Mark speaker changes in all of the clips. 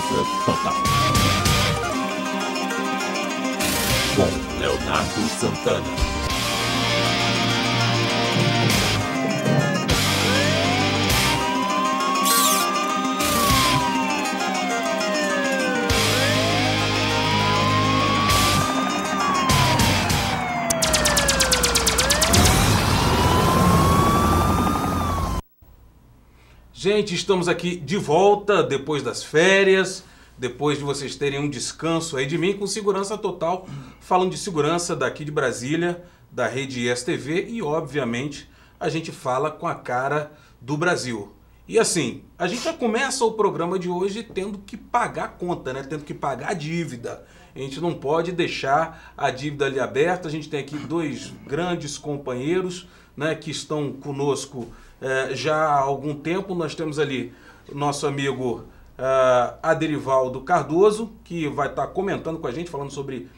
Speaker 1: Segurança Total. Com Leonardo Santana.
Speaker 2: Gente, estamos aqui de volta depois das férias, depois de vocês terem um descanso aí de mim, com Segurança Total, falando de segurança daqui de Brasília, da rede ESTV e, obviamente, a gente fala com a cara do Brasil. E assim, a gente já começa o programa de hoje tendo que pagar a conta, né? Tendo que pagar a dívida. A gente não pode deixar a dívida ali aberta. A gente tem aqui dois grandes companheiros, né, que estão conosco já há algum tempo. Nós temos ali o nosso amigo Aderivaldo Cardoso, que vai estar comentando com a gente, falando sobre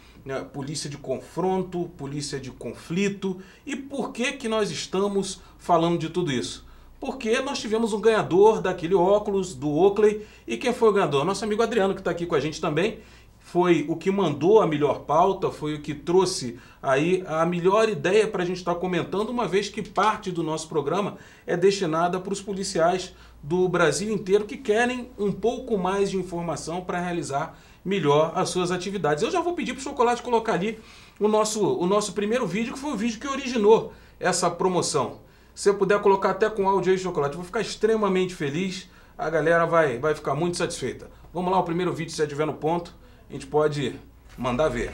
Speaker 2: polícia de confronto, polícia de conflito. E por que que nós estamos falando de tudo isso? Porque nós tivemos um ganhador daquele óculos, do Oakley. E quem foi o ganhador? Nosso amigo Adriano, que está aqui com a gente também. Foi o que mandou a melhor pauta, foi o que trouxe aí a melhor ideia para a gente estar comentando, uma vez que parte do nosso programa é destinada para os policiais do Brasil inteiro que querem um pouco mais de informação para realizar melhor as suas atividades. Eu já vou pedir para o Chocolate colocar ali o nosso primeiro vídeo, que foi o vídeo que originou essa promoção. Se eu puder colocar até com áudio aí, Chocolate, eu vou ficar extremamente feliz, a galera vai ficar muito satisfeita. Vamos lá, o primeiro vídeo, se já estiver no ponto, a gente pode mandar ver.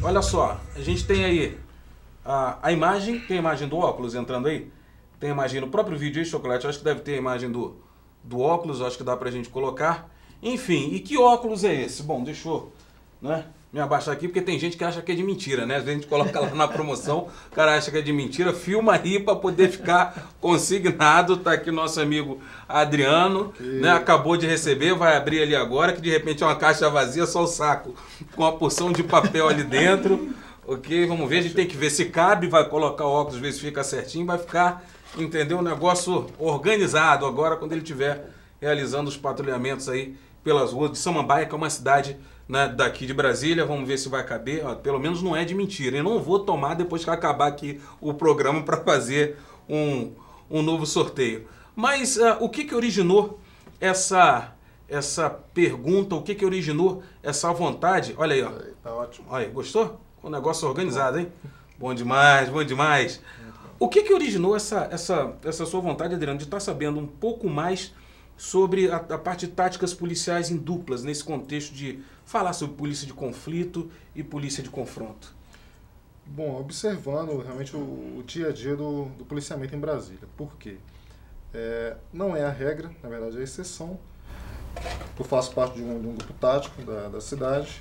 Speaker 2: Olha só, a gente tem aí a imagem, tem a imagem do óculos entrando aí? Tem a imagem no próprio vídeo aí, Chocolate, acho que deve ter a imagem do óculos, acho que dá pra gente colocar. Enfim, e que óculos é esse? Bom, deixa eu, né, me abaixar aqui, porque tem gente que acha que é de mentira, né? Às vezes a gente coloca lá na promoção, o cara acha que é de mentira, filma aí pra poder ficar consignado. Tá aqui nosso amigo Adriano, né? Acabou de receber, vai abrir ali agora, que de repente é uma caixa vazia, só o saco com uma porção de papel ali dentro. Ok, vamos ver, a gente tem que ver se cabe, vai colocar o óculos, ver se fica certinho, vai ficar, entendeu? Um negócio organizado agora quando ele estiver realizando os patrulhamentos aí pelas ruas de Samambaia, que é uma cidade, né, daqui de Brasília. Vamos ver se vai caber. Ó, pelo menos não é de mentira. Eu não vou tomar depois que acabar aqui o programa para fazer um novo sorteio. Mas o que originou essa pergunta? O que originou essa vontade? Olha aí, ó.
Speaker 3: Tá ótimo.
Speaker 2: Olha aí, gostou? Um negócio organizado, hein? Bom demais, bom demais. O que originou essa sua vontade, Adriano, de estar sabendo um pouco mais sobre a parte de táticas policiais em duplas, nesse contexto de falar sobre polícia de conflito e polícia de confronto?
Speaker 3: Bom, observando realmente o dia a dia do policiamento em Brasília. Por quê? Não é a regra, na verdade é a exceção. Eu faço parte de um grupo tático da cidade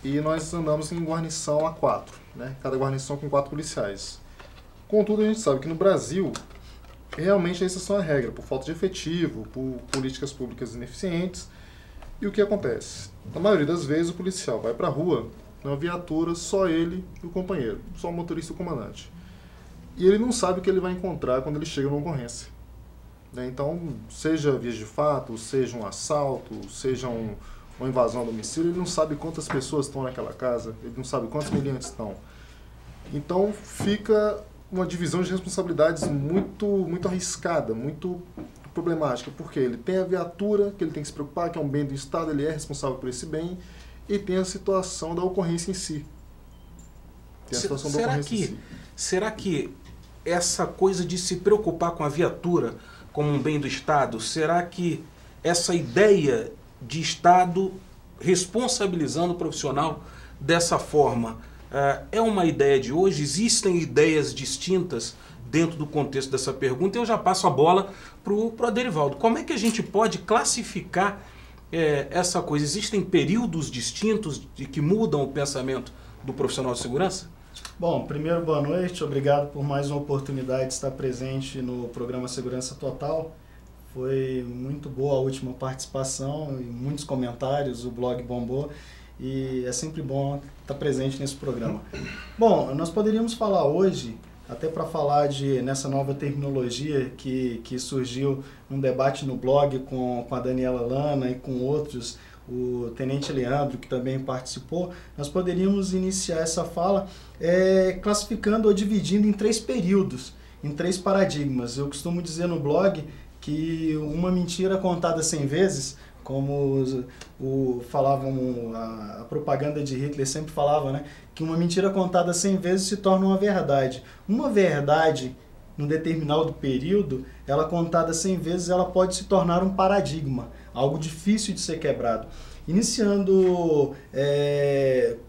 Speaker 3: e nós andamos em guarnição a 4, né? Cada guarnição com 4 policiais. Contudo, a gente sabe que no Brasil, realmente a exceção é a regra, por falta de efetivo, por políticas públicas ineficientes. E o que acontece? Na maioria das vezes, o policial vai para a rua, numa viatura, só ele e o companheiro, só o motorista e o comandante. E ele não sabe o que ele vai encontrar quando ele chega numa ocorrência. Então, seja vias de fato, seja um assalto, seja uma invasão a domicílio, ele não sabe quantas pessoas estão naquela casa, ele não sabe quantos miliantes estão. Então, fica uma divisão de responsabilidades muito arriscada, muito problemática, porque ele tem a viatura que ele tem que se preocupar, que é um bem do Estado, ele é responsável por esse bem, e tem a situação da ocorrência em si. Tem a situação da ocorrência em si.
Speaker 2: Será que essa coisa de se preocupar com a viatura como um bem do Estado, será que essa ideia de Estado responsabilizando o profissional dessa forma é uma ideia de hoje? Existem ideias distintas dentro do contexto dessa pergunta? Eu já passo a bola para o Aderivaldo. Como é que a gente pode classificar essa coisa? Existem períodos distintos de que mudam o pensamento do profissional de segurança?
Speaker 4: Bom, primeiro, boa noite. Obrigado por mais uma oportunidade de estar presente no programa Segurança Total. Foi muito boa a última participação, e muitos comentários, o blog bombou e é sempre bom estar presente nesse programa. Bom, nós poderíamos falar hoje, até para falar nessa nova terminologia que surgiu num debate no blog com a Daniela Lana e com outros, o Tenente Leandro, que também participou, nós poderíamos iniciar essa fala classificando ou dividindo em 3 períodos, em 3 paradigmas. Eu costumo dizer no blog que uma mentira contada 100 vezes, como falavam, a propaganda de Hitler sempre falava, né, que uma mentira contada 100 vezes se torna uma verdade. Uma verdade, num determinado período, ela contada 100 vezes, ela pode se tornar um paradigma, algo difícil de ser quebrado. Iniciando,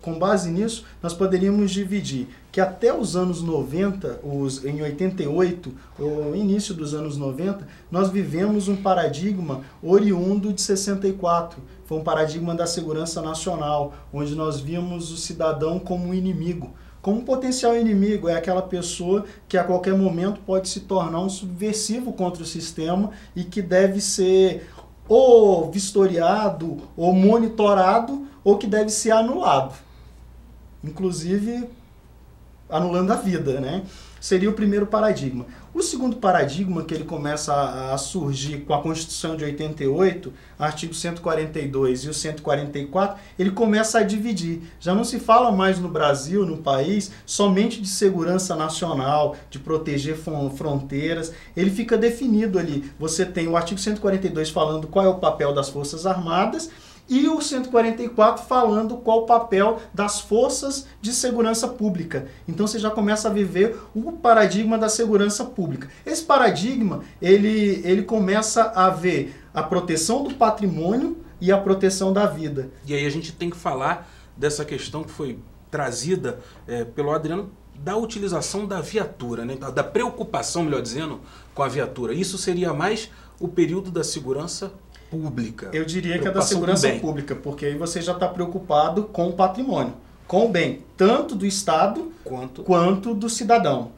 Speaker 4: com base nisso, nós poderíamos dividir que até os anos 90, em 88, o início dos anos 90, nós vivemos um paradigma oriundo de 64. Foi um paradigma da segurança nacional, onde nós vimos o cidadão como um inimigo. Como um potencial inimigo, é aquela pessoa que a qualquer momento pode se tornar um subversivo contra o sistema e que deve ser ou vistoriado, ou monitorado, ou que deve ser anulado. Inclusive, anulando a vida, né? Seria o primeiro paradigma. O segundo paradigma, que ele começa a surgir com a Constituição de 88, artigo 142 e o 144, ele começa a dividir. Já não se fala mais no Brasil, no país, somente de segurança nacional, de proteger fronteiras. Ele fica definido ali. Você tem o artigo 142 falando qual é o papel das Forças Armadas, e o 144 falando qual o papel das forças de segurança pública. Então você já começa a viver o paradigma da segurança pública. Esse paradigma, ele começa a ver a proteção do patrimônio e a proteção da vida.
Speaker 2: E aí a gente tem que falar dessa questão que foi trazida pelo Adriano, da utilização da viatura, né? Da preocupação, melhor dizendo, com a viatura. Isso seria mais o período da segurança pública.
Speaker 4: Eu diria que é da segurança pública, porque aí você já está preocupado com o patrimônio, com o bem, tanto do Estado quanto do cidadão.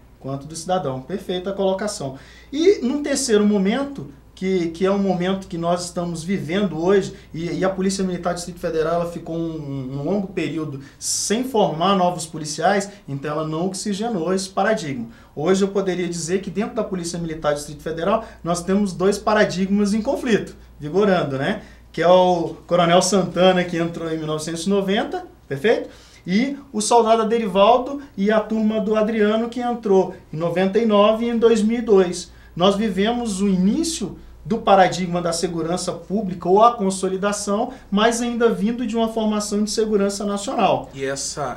Speaker 4: Perfeita a colocação. E num terceiro momento, que é um momento que nós estamos vivendo hoje, e a Polícia Militar do Distrito Federal ela ficou um longo período sem formar novos policiais, então ela não oxigenou esse paradigma. Hoje eu poderia dizer que dentro da Polícia Militar do Distrito Federal nós temos 2 paradigmas em conflito, vigorando, né? Que é o Coronel Santana, que entrou em 1990, perfeito? E o Soldado Aderivaldo e a turma do Adriano, que entrou em 99 e em 2002. Nós vivemos o início do paradigma da segurança pública ou a consolidação, mas ainda vindo de uma formação de segurança nacional.
Speaker 2: E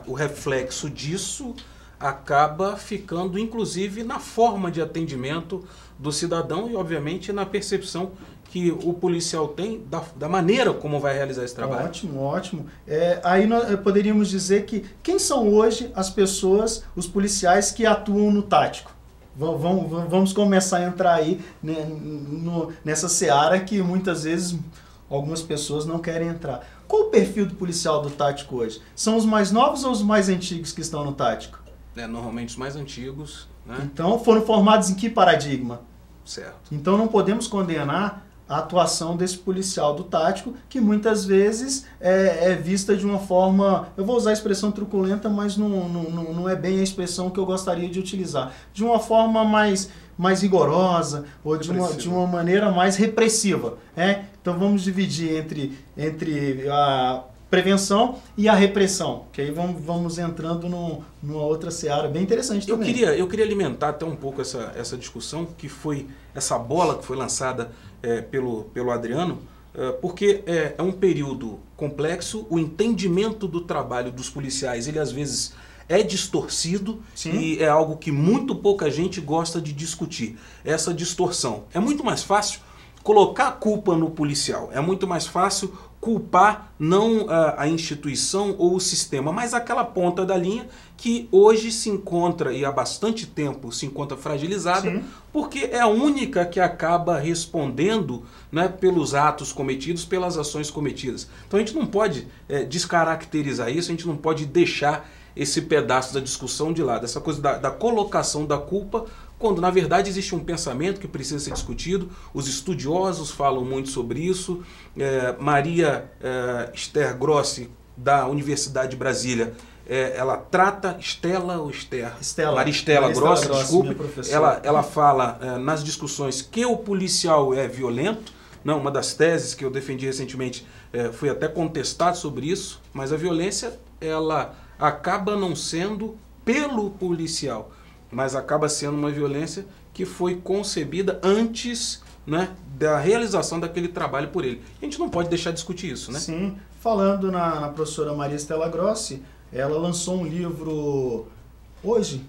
Speaker 2: o reflexo disso acaba ficando, inclusive, na forma de atendimento do cidadão e, obviamente, na percepção que o policial tem da maneira como vai realizar esse trabalho.
Speaker 4: Ótimo, ótimo. Aí nós poderíamos dizer que quem são hoje as pessoas, os policiais que atuam no tático? Vamos começar a entrar aí, né, nessa seara que muitas vezes algumas pessoas não querem entrar. Qual o perfil do policial do tático hoje? São os mais novos ou os mais antigos que estão no tático?
Speaker 2: Normalmente os mais antigos, né?
Speaker 4: Então foram formados em que paradigma?
Speaker 2: Certo.
Speaker 4: Então não podemos condenar a atuação desse policial do tático, que muitas vezes é vista de uma forma, eu vou usar a expressão truculenta, mas não é bem a expressão que eu gostaria de utilizar, de uma forma mais rigorosa ou de uma maneira mais repressiva. Então vamos dividir entre a prevenção e a repressão, que aí vamos entrando numa outra seara bem interessante também.
Speaker 2: Eu queria alimentar até um pouco essa discussão, que foi essa bola que foi lançada pelo Adriano, porque é um período complexo, o entendimento do trabalho dos policiais, ele às vezes é distorcido. Sim. E é algo que muito pouca gente gosta de discutir, essa distorção. É muito mais fácil colocar a culpa no policial, é muito mais fácil culpar não a instituição ou o sistema, mas aquela ponta da linha que hoje se encontra, e há bastante tempo se encontra fragilizada. Sim. Porque é a única que acaba respondendo, né, pelos atos cometidos, pelas ações cometidas. Então a gente não pode descaracterizar isso, a gente não pode deixar esse pedaço da discussão de lado, essa coisa da colocação da culpa quando na verdade existe um pensamento que precisa ser discutido, os estudiosos falam muito sobre isso. Maria Esther Grossi, da Universidade de Brasília, ela trata, Maria Estela Grossi, desculpe, ela fala nas discussões que o policial é violento. Não, uma das teses que eu defendi recentemente foi até contestado sobre isso, mas a violência ela acaba não sendo pelo policial, mas acaba sendo uma violência que foi concebida antes, né, da realização daquele trabalho por ele. A gente não pode deixar de discutir isso, né?
Speaker 4: Sim, falando na professora Maria Estela Grossi, ela lançou um livro hoje,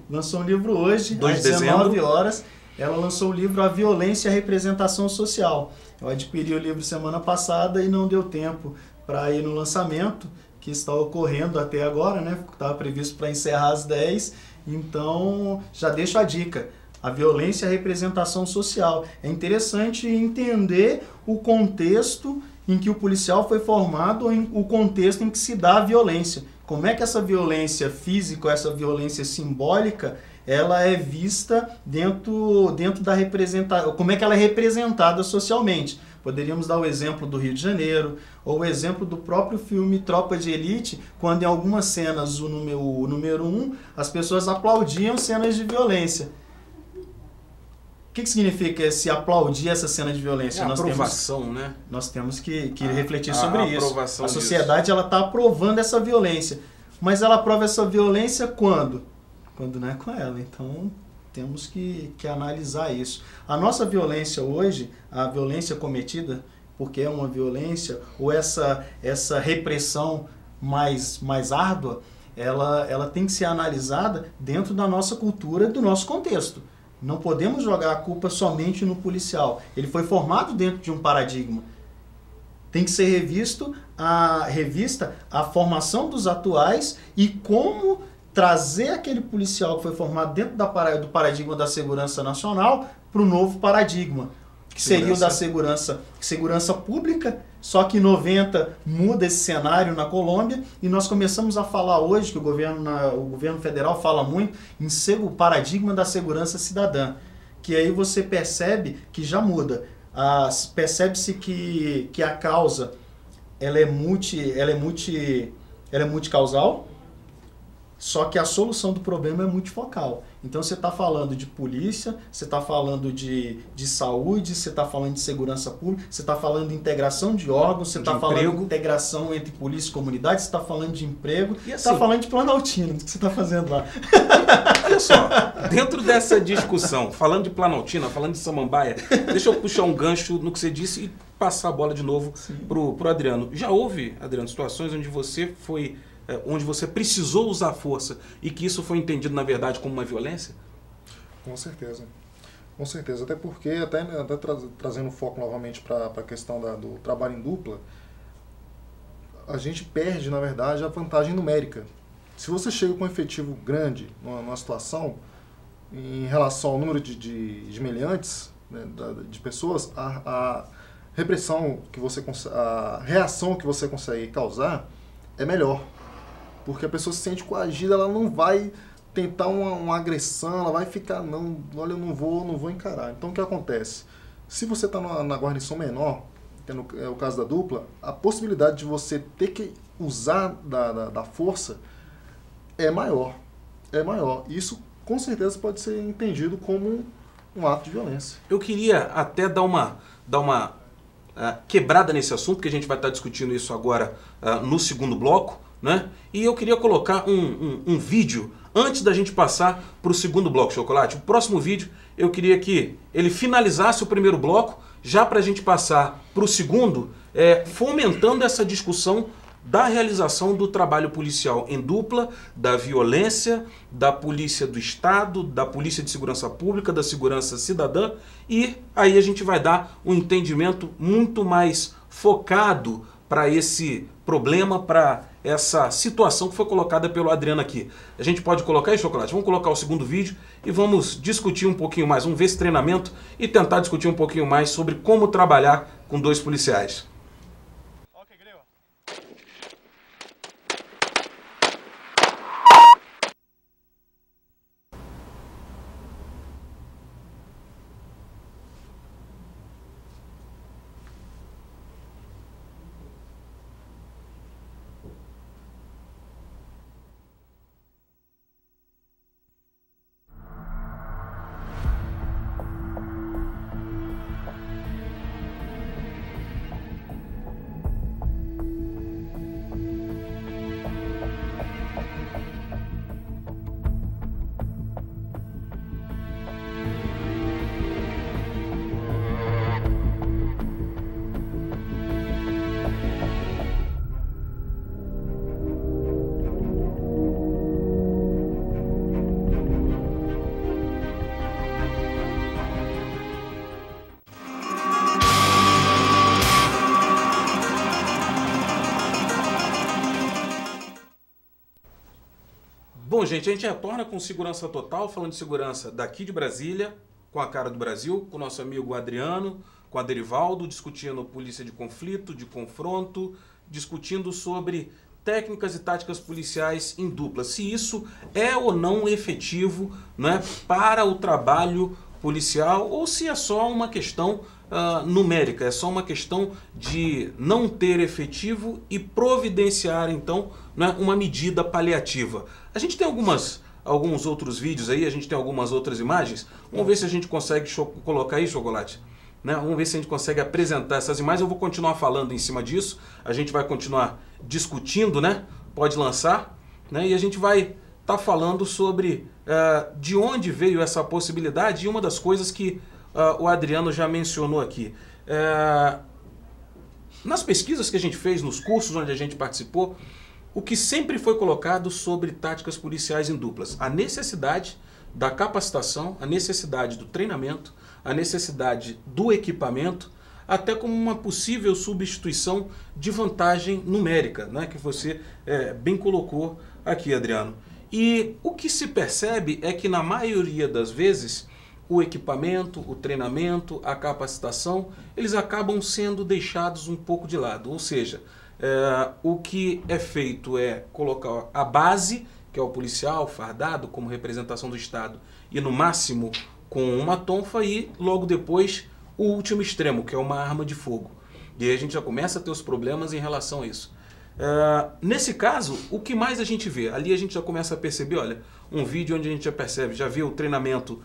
Speaker 4: lançou um livro hoje,
Speaker 2: 2
Speaker 4: às
Speaker 2: de
Speaker 4: 19 horas, ela lançou o livro A Violência e a Representação Social. Eu adquiri o livro semana passada e não deu tempo para ir no lançamento, que está ocorrendo até agora, né? Estava previsto para encerrar às 10, então já deixo a dica. A violência e a representação social. É interessante entender o contexto em que o policial foi formado, o contexto em que se dá a violência. Como é que essa violência física, essa violência simbólica, ela é vista dentro da representação, como é que ela é representada socialmente. Poderíamos dar o exemplo do Rio de Janeiro, ou o exemplo do próprio filme Tropa de Elite, quando em algumas cenas, o número 1, as pessoas aplaudiam cenas de violência. O que significa esse aplaudir essa cena de violência?
Speaker 2: A aprovação, né?
Speaker 4: Nós temos que refletir sobre isso. A sociedade
Speaker 2: disso.
Speaker 4: Ela está aprovando essa violência. Mas ela aprova essa violência quando? Quando não é com ela. Então, temos que analisar isso. A nossa violência hoje, a violência cometida, porque é uma violência, ou essa repressão mais árdua, ela tem que ser analisada dentro da nossa cultura e do nosso contexto. Não podemos jogar a culpa somente no policial. Ele foi formado dentro de um paradigma. Tem que ser revista a formação dos atuais e como trazer aquele policial que foi formado dentro do paradigma da segurança nacional para o novo paradigma, que seria o da segurança pública, só que em 90 muda esse cenário na Colômbia e nós começamos a falar hoje, que o governo federal fala muito, em ser o paradigma da segurança cidadã, que aí você percebe que já muda. Percebe-se que a causa ela é multicausal, só que a solução do problema é multifocal. Então você está falando de polícia, você está falando de saúde, você está falando de segurança pública, você está falando de integração de órgãos, você está falando de integração entre polícia e comunidade, você está falando de emprego, você está falando de Planaltina, o que você está fazendo lá?
Speaker 2: Olha só, dentro dessa discussão, falando de Planaltina, falando de Samambaia, deixa eu puxar um gancho no que você disse e passar a bola de novo pro Adriano. Já houve, Adriano, situações onde você precisou usar força e que isso foi entendido, na verdade, como uma violência?
Speaker 3: Com certeza. Com certeza. Até porque, até trazendo foco novamente para a questão do trabalho em dupla, a gente perde, na verdade, a vantagem numérica. Se você chega com um efetivo grande numa situação, em relação ao número de meliantes, né, de pessoas, a repressão a reação que você consegue causar é melhor. Porque a pessoa se sente coagida, ela não vai tentar uma agressão, ela vai ficar, olha, eu não vou encarar. Então o que acontece? Se você está na guarnição menor, que é o caso da dupla, a possibilidade de você ter que usar da força é maior. É maior. Isso com certeza pode ser entendido como um ato de violência.
Speaker 2: Eu queria até dar uma quebrada nesse assunto, porque a gente vai estar discutindo isso agora no segundo bloco, né? E eu queria colocar um vídeo antes da gente passar para o segundo bloco, Chocolate. O próximo vídeo eu queria que ele finalizasse o primeiro bloco, já para a gente passar para o segundo, fomentando essa discussão da realização do trabalho policial em dupla, da violência, da polícia do Estado, da polícia de segurança pública, da segurança cidadã, e aí a gente vai dar um entendimento muito mais focado para esse problema, para essa situação que foi colocada pelo Adriano aqui. A gente pode colocar aí, Chocolate? Vamos colocar o segundo vídeo e vamos discutir um pouquinho mais, vamos ver esse treinamento e tentar discutir um pouquinho mais sobre como trabalhar com 2 policiais. Bom, gente, a gente retorna com Segurança Total, falando de segurança daqui de Brasília, com a cara do Brasil, com o nosso amigo Adriano, com a Derivaldo, discutindo polícia de conflito, de confronto, discutindo sobre técnicas e táticas policiais em dupla. Se isso é ou não efetivo, né, para o trabalho policial ou se é só uma questão numérica, é só uma questão de não ter efetivo e providenciar, então, né, uma medida paliativa. A gente tem alguns outros vídeos aí, a gente tem algumas outras imagens. Vamos ver se a gente consegue colocar aí, Chocolate. Né? Vamos ver se a gente consegue apresentar essas imagens. Eu vou continuar falando em cima disso. A gente vai continuar discutindo, né? Pode lançar. Né? E a gente vai estar falando sobre de onde veio essa possibilidade. E uma das coisas que o Adriano já mencionou aqui. Nas pesquisas que a gente fez, nos cursos onde a gente participou, o que sempre foi colocado sobre táticas policiais em duplas? A necessidade da capacitação, a necessidade do treinamento, a necessidade do equipamento, até como uma possível substituição de vantagem numérica, né, que você bem colocou aqui, Adriano. E o que se percebe é que na maioria das vezes o equipamento, o treinamento, a capacitação, eles acabam sendo deixados um pouco de lado. Ou seja, o que é feito é colocar a base, que é o policial fardado como representação do Estado, e no máximo com uma tonfa, e logo depois o último extremo, que é uma arma de fogo. E aí a gente já começa a ter os problemas em relação a isso. Nesse caso, o que mais a gente vê? Ali a gente já começa a perceber, olha, um vídeo onde a gente já percebe, já vê o treinamento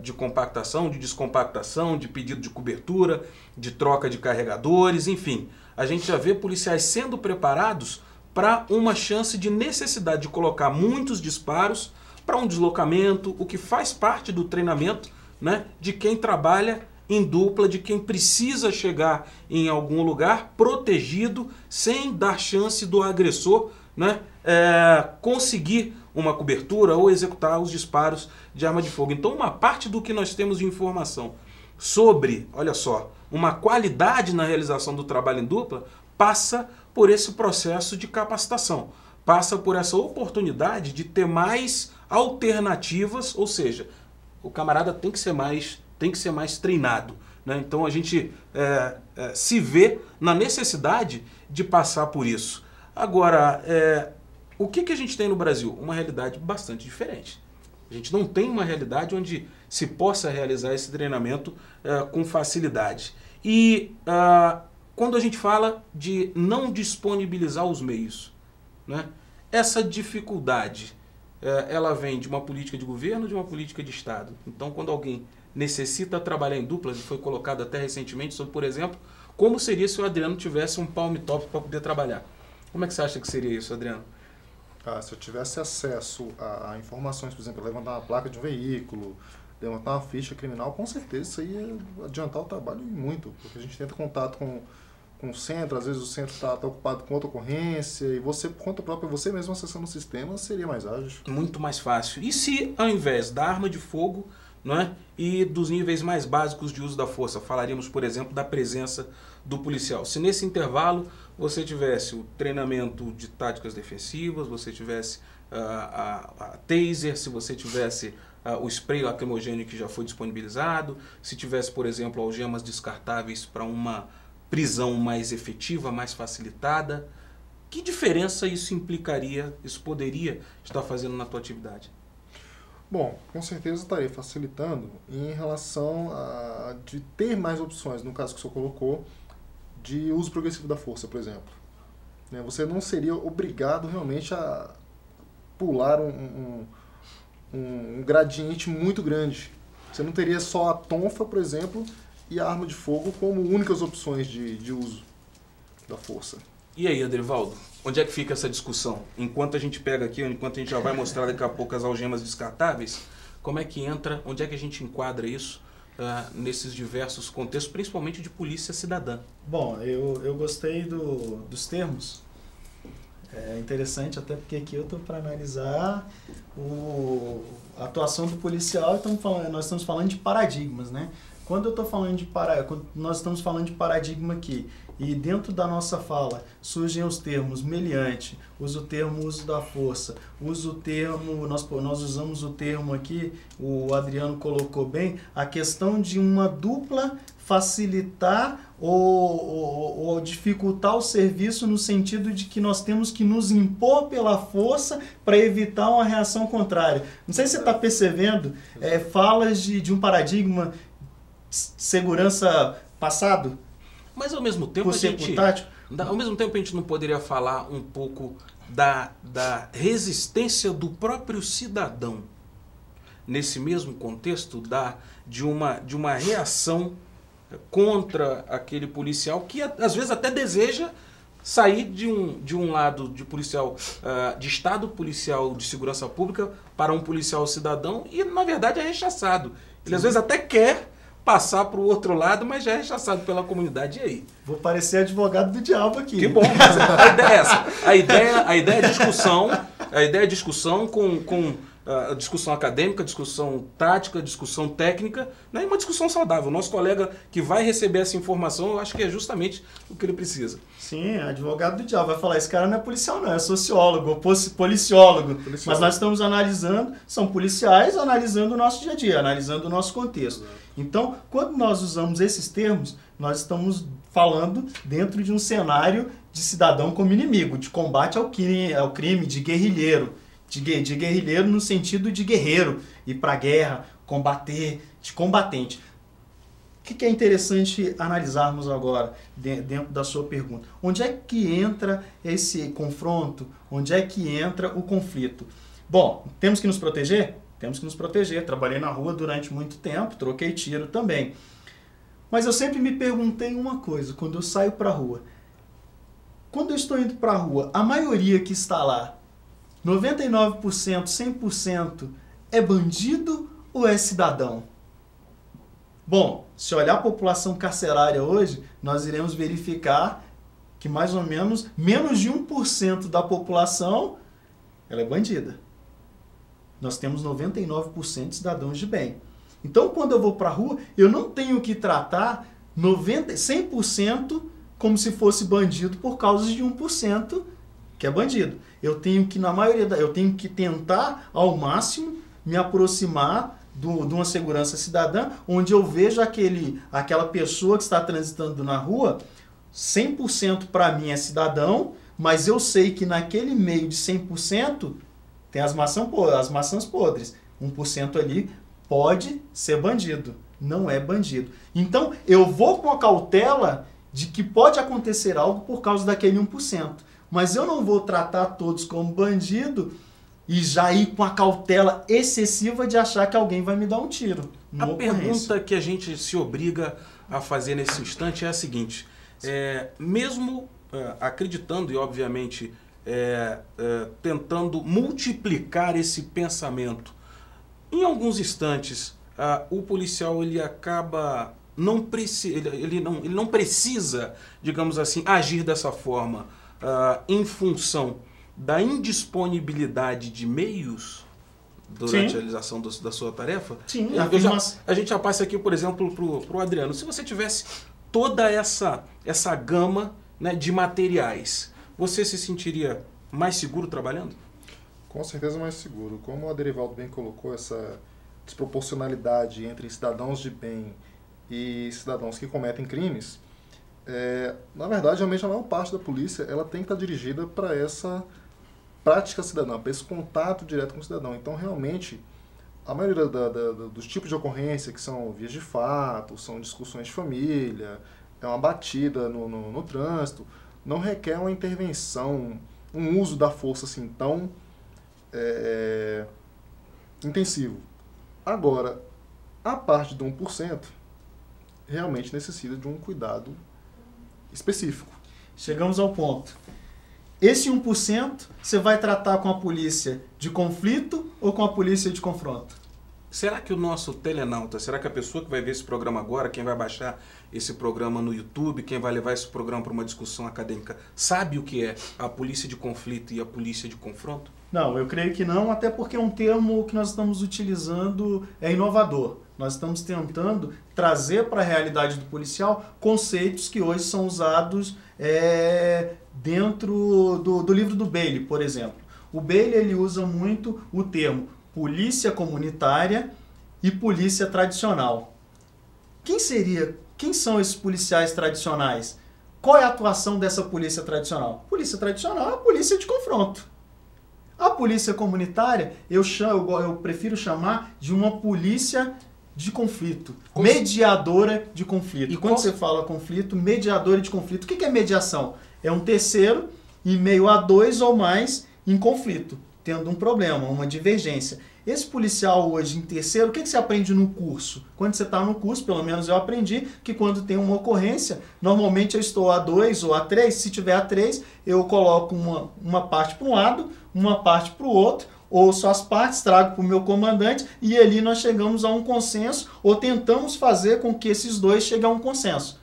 Speaker 2: de compactação, de descompactação, de pedido de cobertura, de troca de carregadores, enfim. A gente já vê policiais sendo preparados para uma chance de necessidade de colocar muitos disparos para um deslocamento, o que faz parte do treinamento, né, de quem trabalha em dupla, de quem precisa chegar em algum lugar protegido, sem dar chance do agressor, né, conseguir uma cobertura ou executar os disparos de arma de fogo. Então, uma parte do que nós temos de informação sobre, olha só, uma qualidade na realização do trabalho em dupla passa por esse processo de capacitação, passa por essa oportunidade de ter mais alternativas, ou seja, o camarada tem que ser mais treinado, né? Então a gente se vê na necessidade de passar por isso. Agora, o que a gente tem no Brasil? Uma realidade bastante diferente. A gente não tem uma realidade onde se possa realizar esse treinamento com facilidade. E quando a gente fala de não disponibilizar os meios, né, essa dificuldade, ela vem de uma política de governo, de uma política de Estado. Então, quando alguém necessita trabalhar em duplas, e foi colocado até recentemente sobre, por exemplo, como seria se o Adriano tivesse um palm top para poder trabalhar. Como é que você acha que seria isso, Adriano?
Speaker 3: Se eu tivesse acesso a informações, por exemplo, levantar uma placa de um veículo, levantar uma ficha criminal, com certeza isso aí ia adiantar o trabalho muito, porque a gente tenta contato com o centro, às vezes o centro está ocupado com outra ocorrência, e você, por conta própria, você mesmo acessando o sistema, seria mais ágil.
Speaker 2: Muito mais fácil. E se, ao invés da arma de fogo, não é, e dos níveis mais básicos de uso da força, falaríamos, por exemplo, da presença do policial. Se nesse intervalo você tivesse o treinamento de táticas defensivas, você tivesse a taser, se você tivesse o spray lacrimogêneo que já foi disponibilizado, se tivesse, por exemplo, algemas descartáveis para uma prisão mais efetiva, mais facilitada, que diferença isso implicaria, isso poderia estar fazendo na tua atividade?
Speaker 3: Bom, com certeza estaria facilitando em relação a de ter mais opções, no caso que o senhor colocou, de uso progressivo da força, por exemplo. Você não seria obrigado realmente a pular um gradiente muito grande. Você não teria só a tonfa, por exemplo, e a arma de fogo como únicas opções de uso da força.
Speaker 2: E aí, Adrivaldo, onde é que fica essa discussão? Enquanto a gente pega aqui, enquanto a gente já vai mostrar daqui a pouco as algemas descartáveis, como é que entra, onde é que a gente enquadra isso nesses diversos contextos, principalmente de polícia cidadã?
Speaker 4: Bom, eu gostei dos termos. É interessante, até porque aqui eu estou para analisar a atuação do policial, nós estamos falando de paradigmas, né? quando eu estou falando quando nós estamos falando de paradigma aqui, e dentro da nossa fala surgem os termos meliante, uso o termo uso da força, uso o termo, nós usamos o termo aqui, o Adriano colocou bem, a questão de uma dupla facilitar ou dificultar o serviço no sentido de que nós temos que nos impor pela força para evitar uma reação contrária. Não sei se você está percebendo falas de um paradigma segurança passado.
Speaker 2: Mas ao mesmo tempo
Speaker 4: por ser tático.
Speaker 2: Ao mesmo tempo a gente não poderia falar um pouco da resistência do próprio cidadão nesse mesmo contexto de uma reação contra aquele policial que às vezes até deseja sair de um lado de policial, de estado policial de segurança pública para um policial cidadão e na verdade é rechaçado. Ele às vezes até quer passar para o outro lado, mas já é rechaçado pela comunidade. E aí?
Speaker 4: Vou parecer advogado do diabo aqui.
Speaker 2: Que bom, mas a ideia é essa. A ideia é discussão com discussão acadêmica, discussão tática, discussão técnica, né? E uma discussão saudável. O nosso colega que vai receber essa informação, eu acho que é justamente o que ele precisa.
Speaker 4: Sim, advogado do diabo vai falar, esse cara não é policial não, é sociólogo, policiólogo. Mas nós estamos analisando, são policiais analisando o nosso dia a dia, analisando o nosso contexto. Então, quando nós usamos esses termos, nós estamos falando dentro de um cenário de cidadão como inimigo, de combate ao crime, de guerrilheiro. De guerrilheiro no sentido de guerreiro, ir para a guerra, combater, de combatente. O que é interessante analisarmos agora, dentro da sua pergunta? Onde é que entra esse confronto? Onde é que entra o conflito? Bom, temos que nos proteger? Temos que nos proteger. Trabalhei na rua durante muito tempo, troquei tiro também. Mas eu sempre me perguntei uma coisa, quando eu saio para a rua. Quando eu estou indo para a rua, a maioria que está lá, 99%, 100% é bandido ou é cidadão? Bom, se olhar a população carcerária hoje, nós iremos verificar que mais ou menos de 1% da população ela é bandida. Nós temos 99% de cidadãos de bem. Então, quando eu vou para a rua, eu não tenho que tratar 100% como se fosse bandido por causa de 1% que é bandido. Eu tenho que, eu tenho que tentar, ao máximo, me aproximar de uma segurança cidadã, onde eu vejo aquela pessoa que está transitando na rua, 100% para mim é cidadão, mas eu sei que naquele meio de 100% tem as maçãs podres. 1% ali pode ser bandido, não é bandido. Então, eu vou com a cautela de que pode acontecer algo por causa daquele 1%. Mas eu não vou tratar todos como bandido e já ir com a cautela excessiva de achar que alguém vai me dar um tiro.
Speaker 2: A pergunta que a gente se obriga a fazer nesse instante é a seguinte. Mesmo acreditando e, obviamente, tentando multiplicar esse pensamento, em alguns instantes, o policial ele acaba... ele não precisa, digamos assim, agir dessa forma em função da indisponibilidade de meios durante
Speaker 4: Sim.
Speaker 2: a realização da sua tarefa.
Speaker 4: Sim,
Speaker 2: a gente já passa aqui, por exemplo, para o Adriano. Se você tivesse toda essa gama, né, de materiais, você se sentiria mais seguro trabalhando?
Speaker 3: Com certeza mais seguro. Como o Aderivaldo bem colocou, essa desproporcionalidade entre cidadãos de bem e cidadãos que cometem crimes, na verdade, a maior parte da polícia ela tem que estar dirigida para essa prática cidadã, para esse contato direto com o cidadão. Então, realmente, a maioria dos tipos de ocorrência, que são vias de fato, são discussões de família, é uma batida no trânsito, não requer uma intervenção, um uso da força assim tão intensivo. Agora, a parte do 1% realmente necessita de um cuidado específico.
Speaker 4: Chegamos ao ponto. Esse 1% você vai tratar com a polícia de conflito ou com a polícia de confronto?
Speaker 2: será que o nosso telenauta, será que a pessoa que vai ver esse programa agora, quem vai baixar esse programa no YouTube, quem vai levar esse programa para uma discussão acadêmica, sabe o que é a polícia de conflito e a polícia de confronto?
Speaker 4: Não, eu creio que não, até porque é um termo que nós estamos utilizando é inovador. Nós estamos tentando trazer para a realidade do policial conceitos que hoje são usados dentro do livro do Bailey, por exemplo. O Bailey ele usa muito o termo polícia comunitária e polícia tradicional. Quem são esses policiais tradicionais? Qual é a atuação dessa polícia tradicional? Polícia tradicional é a polícia de confronto. A polícia comunitária eu prefiro chamar de uma polícia de conflito, mediadora de conflito. E quando você fala conflito, mediadora de conflito, o que é mediação? É um terceiro em meio a dois ou mais em conflito, tendo um problema, uma divergência. Esse policial hoje em terceiro, o que você aprende no curso? Quando você está no curso, pelo menos eu aprendi, que quando tem uma ocorrência, normalmente eu estou a 2 ou a 3, se tiver a 3, eu coloco uma parte para um lado, uma parte para o outro, ouço as partes, trago para o meu comandante e ali nós chegamos a um consenso ou tentamos fazer com que esses dois cheguem a um consenso.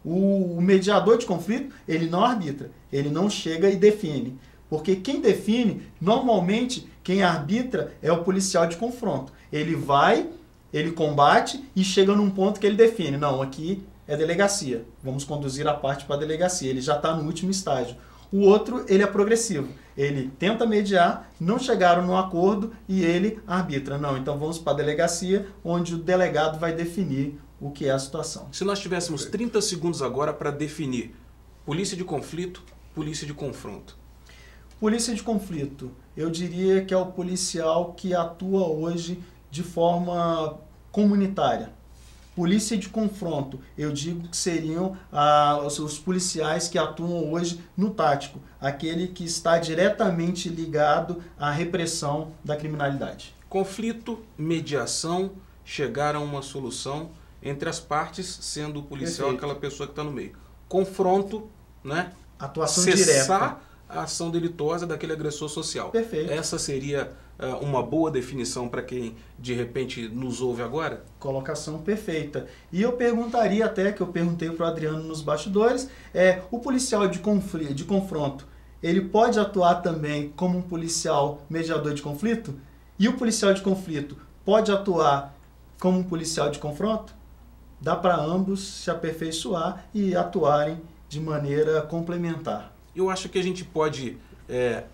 Speaker 4: O mediador de conflito, ele não arbitra, ele não chega e define. Porque quem define, normalmente, quem arbitra é o policial de confronto. Ele vai, ele combate e chega num ponto que ele define. Não, aqui é delegacia. Vamos conduzir a parte para a delegacia. Ele já está no último estágio. O outro, ele é progressivo. Ele tenta mediar, não chegaram no acordo e ele arbitra. Não, então vamos para a delegacia, onde o delegado vai definir o que é a situação.
Speaker 2: Se nós tivéssemos 30 segundos agora para definir polícia de conflito, polícia de confronto.
Speaker 4: Polícia de conflito, eu diria que é o policial que atua hoje de forma comunitária. Polícia de confronto, eu digo que seriam os policiais que atuam hoje no tático, aquele que está diretamente ligado à repressão da criminalidade.
Speaker 2: Conflito, mediação, chegar a uma solução entre as partes, sendo o policial
Speaker 4: Perfeito.
Speaker 2: aquela pessoa que está no meio. Confronto, né?
Speaker 4: Atuação
Speaker 2: Cessar
Speaker 4: direta.
Speaker 2: a ação delituosa daquele agressor social.
Speaker 4: Perfeito.
Speaker 2: Essa seria uma boa definição para quem de repente nos ouve agora?
Speaker 4: Colocação perfeita. E eu perguntaria até, que eu perguntei para o Adriano nos bastidores, o policial de confronto, ele pode atuar também como um policial mediador de conflito? E o policial de conflito pode atuar como um policial de confronto? Dá para ambos se aperfeiçoar e atuarem de maneira complementar.
Speaker 2: Eu acho que a gente pode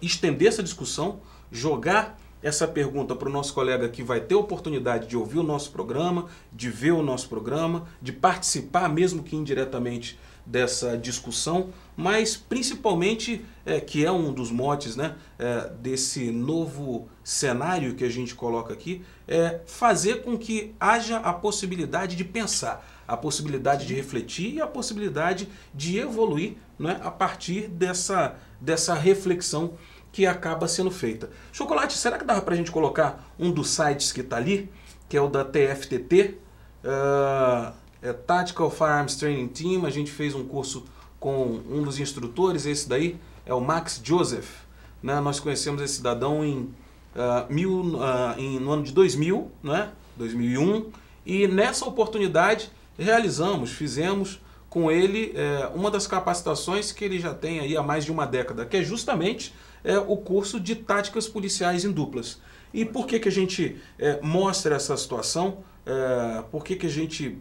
Speaker 2: estender essa discussão, jogar essa pergunta para o nosso colega que vai ter a oportunidade de ouvir o nosso programa, de ver o nosso programa, de participar, mesmo que indiretamente, dessa discussão, mas principalmente, que é um dos motes, né, desse novo cenário que a gente coloca aqui, fazer com que haja a possibilidade de pensar, a possibilidade de refletir e a possibilidade de evoluir, né, a partir dessa reflexão que acaba sendo feita. Chocolate, será que dava para a gente colocar um dos sites que está ali, que é o da TFTT, Tactical Firearms Training Team? A gente fez um curso com um dos instrutores, esse daí é o Max Joseph, né? Nós conhecemos esse cidadão no ano de 2000, né? 2001, e nessa oportunidade fizemos com ele uma das capacitações que ele já tem aí há mais de uma década, que é justamente o curso de táticas policiais em duplas. E por que a gente mostra essa situação? Por que a gente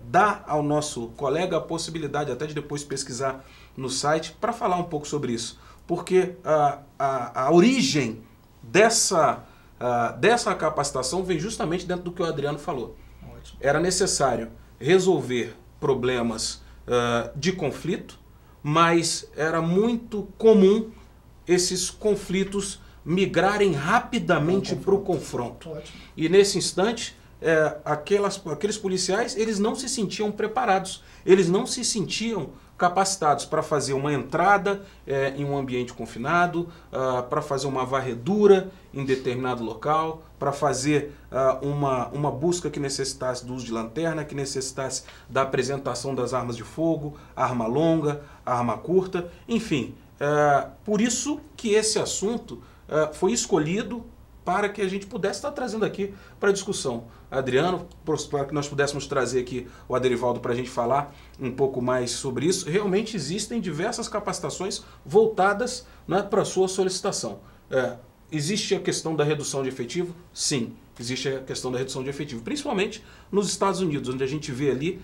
Speaker 2: dá ao nosso colega a possibilidade até de depois pesquisar no site para falar um pouco sobre isso? Porque a origem dessa capacitação vem justamente dentro do que o Adriano falou.
Speaker 4: Ótimo.
Speaker 2: Era necessário resolver problemas de conflito, mas era muito comum esses conflitos migrarem rapidamente para o confronto.
Speaker 4: Ótimo.
Speaker 2: E nesse instante, aqueles policiais, eles não se sentiam preparados, eles não se sentiam capacitados para fazer uma entrada em um ambiente confinado, para fazer uma varredura em determinado local, para fazer uma busca que necessitasse do uso de lanterna, que necessitasse da apresentação das armas de fogo, arma longa, arma curta, enfim. Por isso que esse assunto foi escolhido para que a gente pudesse estar trazendo aqui para discussão. Adriano, para que nós pudéssemos trazer aqui o Aderivaldo para a gente falar um pouco mais sobre isso. Realmente existem diversas capacitações voltadas, né, para a sua solicitação. Existe a questão da redução de efetivo? Sim, existe a questão da redução de efetivo, principalmente nos Estados Unidos, onde a gente vê ali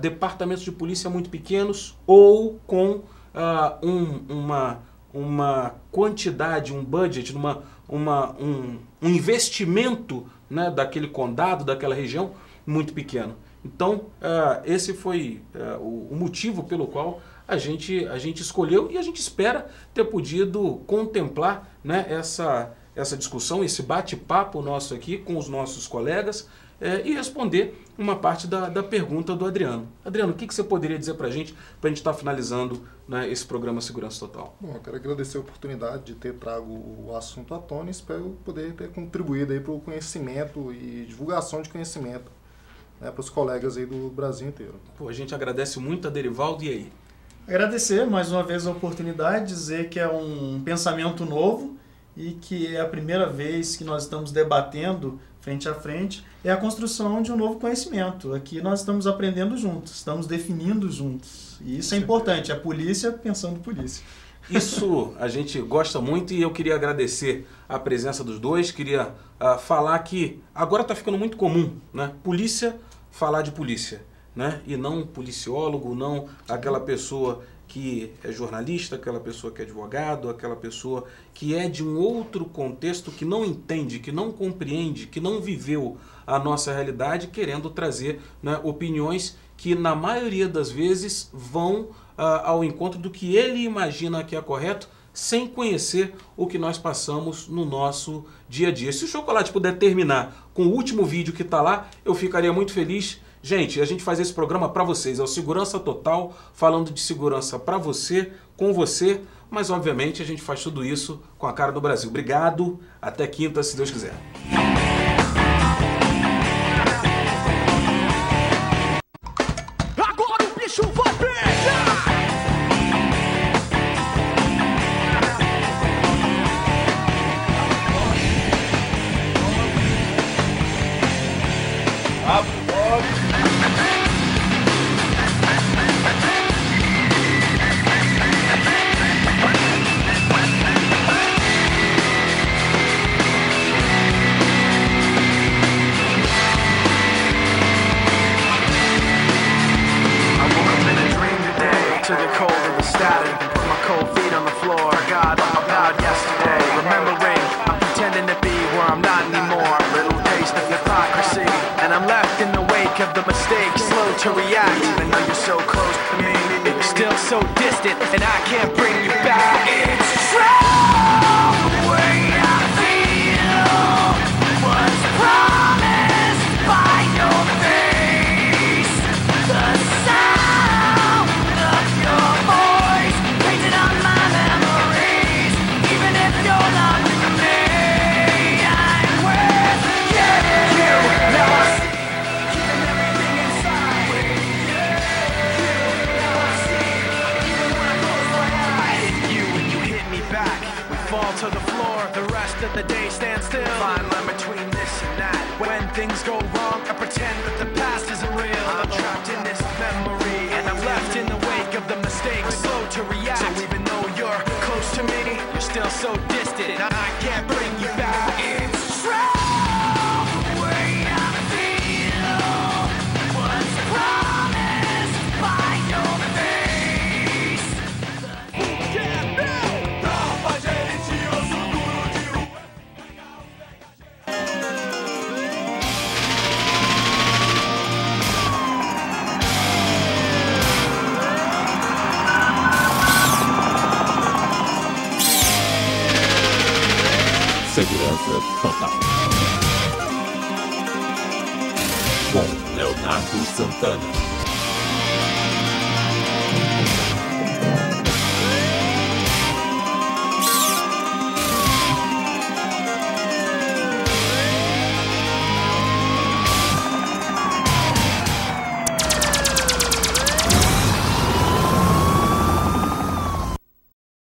Speaker 2: departamentos de polícia muito pequenos ou com uma quantidade, um budget, um investimento, né, daquele condado, daquela região, muito pequeno. Então, esse foi o motivo pelo qual a gente escolheu e a gente espera ter podido contemplar, né, essa discussão, esse bate-papo nosso aqui com os nossos colegas e responder uma parte da pergunta do Adriano. Adriano, o que você poderia dizer para a gente estar finalizando, né, esse programa Segurança Total?
Speaker 3: Bom, eu quero agradecer a oportunidade de ter trago o assunto à tona e espero poder ter contribuído para o conhecimento e divulgação de conhecimento, né, para os colegas aí do Brasil inteiro.
Speaker 2: Pô, a gente agradece muito a Aderivaldo, e aí?
Speaker 4: Agradecer mais uma vez a oportunidade, dizer que é um pensamento novo e que é a primeira vez que nós estamos debatendo frente a frente, é a construção de um novo conhecimento. Aqui nós estamos aprendendo juntos, estamos definindo juntos. E isso é importante, a polícia pensando polícia.
Speaker 2: Isso a gente gosta muito e eu queria agradecer a presença dos dois, queria falar que agora está ficando muito comum, né? Polícia falar de polícia, né? E não policiólogo, não aquela pessoa que é jornalista, aquela pessoa que é advogado, aquela pessoa que é de um outro contexto, que não entende, que não compreende, que não viveu a nossa realidade, querendo trazer, né, opiniões que na maioria das vezes vão ao encontro do que ele imagina que é correto, sem conhecer o que nós passamos no nosso dia a dia. Se o Chocolate puder terminar com o último vídeo que está lá, eu ficaria muito feliz. Gente, a gente faz esse programa para vocês, é o Segurança Total, falando de segurança para você, com você, mas obviamente a gente faz tudo isso com a cara do Brasil. Obrigado, até quinta, se Deus quiser.
Speaker 5: Agora o bicho vai pegar! To the cold of the static, put my cold feet on the floor. God, I'm out yesterday. Remembering, I'm pretending to be where I'm not anymore. Little taste of hypocrisy, and I'm left in the wake of the mistakes. Slow to react, even though you're so close to me. You're still so distant, and I can't bring you back. It's true, the way I feel was promised by your face. The sound of your voice painted on my memories. Even if you're not with me, I'm with you. Now I see, keeping everything inside. Now I see, even when I close my eyes. You, when you hit me back, we fall to the floor. The rest of the day stands still. Fine line between this and that. When things go wrong, I pretend that the past isn't real. I'm trapped in this memory, and I'm left in the wake of the mistakes. Slow to react, so even though you're close to me, you're still so distant. I can't bring you back. It's true, the way I feel was promised by your face. Tropa de elite, osso duro de rua.
Speaker 1: Segurança Total. Com Leonardo Santana.